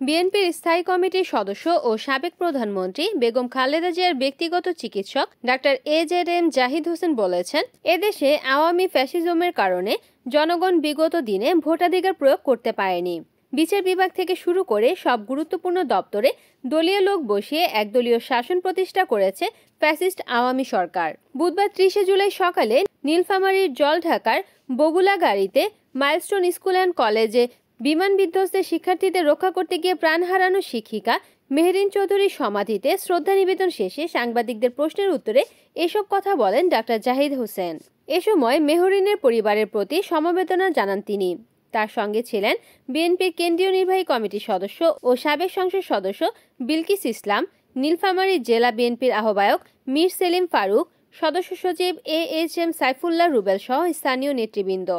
বিএনপির স্থায়ী কমিটির সদস্য ও সাবেক প্রধানমন্ত্রী বেগম খালেদা জিয়ার ব্যক্তিগত চিকিৎসক ডাক্তার AZM জাহিদ হোসেন বলেছেন, এদেশে আওয়ামী ফ্যাসিজমের কারণে জনগণ বিগত দিনে ভোটাধিকার প্রয়োগ করতে পারেনি। বিচার বিভাগ থেকে শুরু করে সব গুরুত্বপূর্ণ দপ্তরে দলীয় লোক বসিয়ে একদলীয় শাসন প্রতিষ্ঠা করেছে ফ্যাসিস্ট আওয়ামী সরকার। বুধবার 30 জুলাই সকালে নীলফামারীর জলঢাকার বগুলাগাড়িতে মাইলস্টোন স্কুল অ্যান্ড কলেজে বিমান বিধ্বস্তে শিক্ষার্থীদের রক্ষা করতে গিয়ে প্রাণ হারানো শিক্ষিকা মেহেরিন চৌধুরীর সমাধিতে শ্রদ্ধা নিবেদন শেষে সাংবাদিকদের প্রশ্নের উত্তরে এসব কথা বলেন ডাক্তার জাহিদ হোসেন। এ সময় মেহরিনের পরিবারের প্রতি সমবেদনা জানান তিনি। তার সঙ্গে ছিলেন বিএনপির কেন্দ্রীয় নির্বাহী কমিটির সদস্য ও সাবেক সংসদ সদস্য বিলকিস ইসলাম, নীলফামারী জেলা বিএনপির আহ্বায়ক মীর সেলিম ফারুক, সদস্য সচিব AHM সাইফুল্লাহ রুবেল সহ স্থানীয় নেতৃবৃন্দ।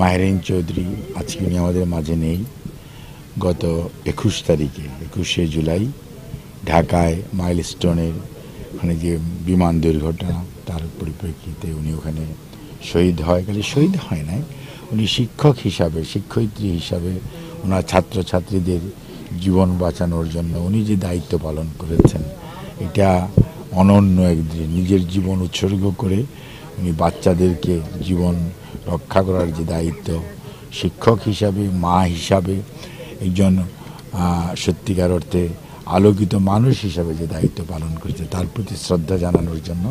মেহরিন চৌধুরী আজকে উনি আমাদের মাঝে নেই। গত 21 জুলাই ঢাকায় মাইলস্টোনের ওখানে যে বিমান দুর্ঘটনা তার পরিপ্রেক্ষিতে উনি ওখানে শহীদ হয়। খালি শহীদ হয় নাই, উনি শিক্ষক হিসাবে, শিক্ষয়িত্রী হিসাবে ওনার ছাত্রছাত্রীদের জীবন বাঁচানোর জন্য উনি যে দায়িত্ব পালন করেছেন, এটা অনন্য একদিন নিজের জীবন উৎসর্গ করে উনি বাচ্চাদেরকে জীবন রক্ষা করার যে দায়িত্ব, শিক্ষক হিসাবে, মা হিসাবে, একজন সত্যিকার অর্থে আলোকিত মানুষ হিসাবে যে দায়িত্ব পালন করেছে, তার প্রতি শ্রদ্ধা জানানোর জন্য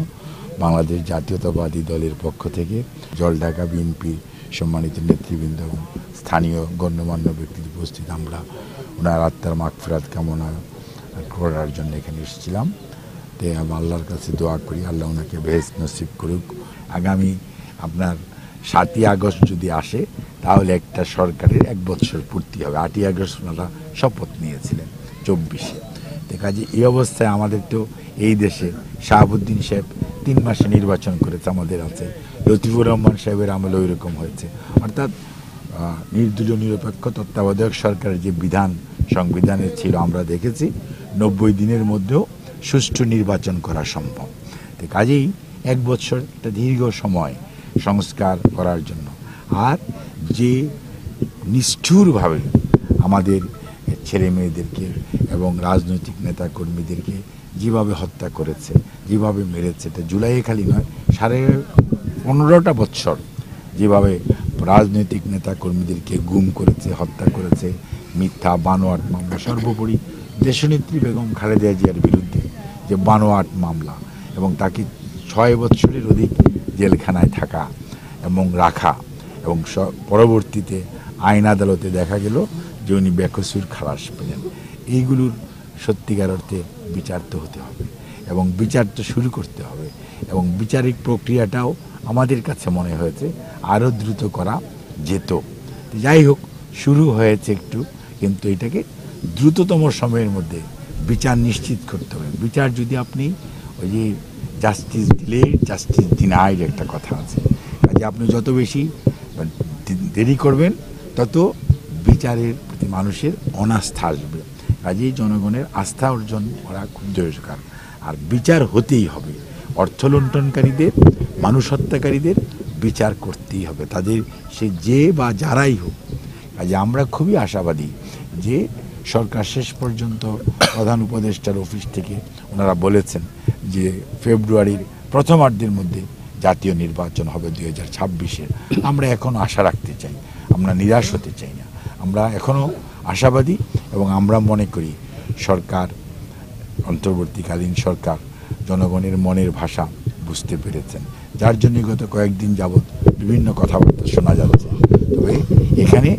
বাংলাদেশ জাতীয়তাবাদী দলের পক্ষ থেকে জলঢাকা বিএনপি সম্মানিত নেতৃবৃন্দ এবং স্থানীয় গণ্যমান্য ব্যক্তিদের উপস্থিত আমরা ওনার আত্মার মাগফিরাত কামনা করার জন্য এখানে এসেছিলাম। তাই আমি আল্লাহর কাছে দোয়া করি, আল্লাহ ওনাকে বেহেশত নসিব করুক। আগামী আপনার 7ই আগস্ট যদি আসে তাহলে একটা সরকারের 1 বছর পূর্তি হবে। 8ই আগস্ট ওনারা শপথ নিয়েছিলেন 24-এ। তো কাজে এই অবস্থায় আমাদের তো এই দেশে শাহাবুদ্দিন সাহেব 3 মাসে নির্বাচন করেছে, আমাদের আছে লতিফুর রহমান সাহেবের আমলে ওই রকম হয়েছে। অর্থাৎ নির্দলীয় নিরপেক্ষ তত্ত্বাবধায়ক সরকারের যে বিধান সংবিধানে ছিল, আমরা দেখেছি 90 দিনের মধ্যেও সুষ্ঠু নির্বাচন করা সম্ভব। তো কাজেই 1 বছর একটা দীর্ঘ সময় সংস্কার করার জন্য। আর যে নিষ্ঠুরভাবে আমাদের ছেলে মেয়েদেরকে এবং রাজনৈতিক নেতা কর্মীদেরকে যেভাবে হত্যা করেছে, যেভাবে মেরেছে, এটা জুলাইয়ে খালি নয়, 15.5 বছর যেভাবে রাজনৈতিক নেতা কর্মীদেরকে গুম করেছে, হত্যা করেছে, মিথ্যা বানোয়াট মামলা, সর্বোপরি দেশনেত্রী বেগম খালেদা জিয়ার বিরুদ্ধে যে বানোয়াট মামলা এবং তাকে 6 বছরের অধিক জেলখানায় থাকা এবং রাখা, এবং পরবর্তীতে আইন আদালতে দেখা গেল যে উনি বেকসুর খালাস পেলেন। এইগুলোর সত্যিকার অর্থে বিচার তো হতে হবে এবং বিচার তো শুরু করতে হবে, এবং বিচারিক প্রক্রিয়াটাও আমাদের কাছে মনে হয়েছে আরও দ্রুত করা যেত। যাই হোক, শুরু হয়েছে একটু, কিন্তু এটাকে দ্রুততম সময়ের মধ্যে বিচার নিশ্চিত করতে হবে। বিচার যদি আপনি ওই যে জাস্টিস দিলে জাস্টিস ডিনাইড একটা কথা আছে, কাজে আপনি যত বেশি দেরি করবেন তত বিচারের প্রতি মানুষের অনাস্থা আসবে। কাজেই জনগণের আস্থা অর্জন করা খুব দরকার। আর বিচার হতেই হবে, অর্থ লুণ্ঠনকারীদের, মানুষ হত্যাকারীদের বিচার করতেই হবে, তাদের সে যে বা যারাই হোক। কাজে আমরা খুবই আশাবাদী যে সরকার শেষ পর্যন্ত প্রধান উপদেষ্টার অফিস থেকে ওনারা বলেছেন যে ফেব্রুয়ারির প্রথমার্ধের মধ্যে জাতীয় নির্বাচন হবে 2026-এর। আমরা এখনও আশা রাখতে চাই, আমরা নিরাশ হতে চাই না, আমরা এখনও আশাবাদী, এবং আমরা মনে করি সরকার, অন্তর্বর্তীকালীন সরকার জনগণের মনের ভাষা বুঝতে পেরেছেন, যার জন্য গত কয়েকদিন যাবৎ বিভিন্ন কথাবার্তা শোনা যাচ্ছে। তবে এখানে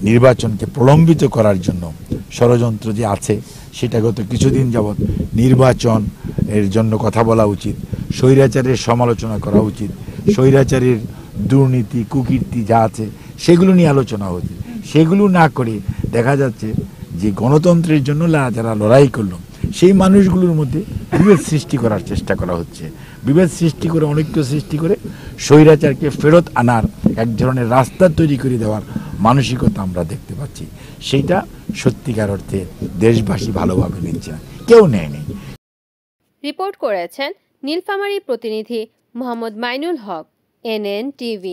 নির্বাচনকে প্রলম্বিত করার জন্য ষড়যন্ত্র যে আছে, সেটা গত কিছুদিন যাবৎ নির্বাচন এর জন্য কথা বলা উচিত, স্বৈরাচারের সমালোচনা করা উচিত, স্বৈরাচারের দুর্নীতি কুকীর্তি যা আছে সেগুলো নিয়ে আলোচনা হচ্ছে। সেগুলো না করে দেখা যাচ্ছে যে গণতন্ত্রের জন্য যারা লড়াই করলো সেই মানুষগুলোর মধ্যে বিভেদ সৃষ্টি করার চেষ্টা করা হচ্ছে। বিভেদ সৃষ্টি করে, অনৈক্য সৃষ্টি করে স্বৈরাচারকে ফেরত আনার এক ধরনের রাস্তা তৈরি করে দেওয়ার মানসিকতা আমরা দেখতে পাচ্ছি। সেইটা সত্যিকার অর্থে দেশবাসী ভালোভাবে নিচ্ছে না, কেউ নেয়নি। রিপোর্ট করেছেন নীলফামারী প্রতিনিধি মোহাম্মদ মাইনুল হক, NN TV।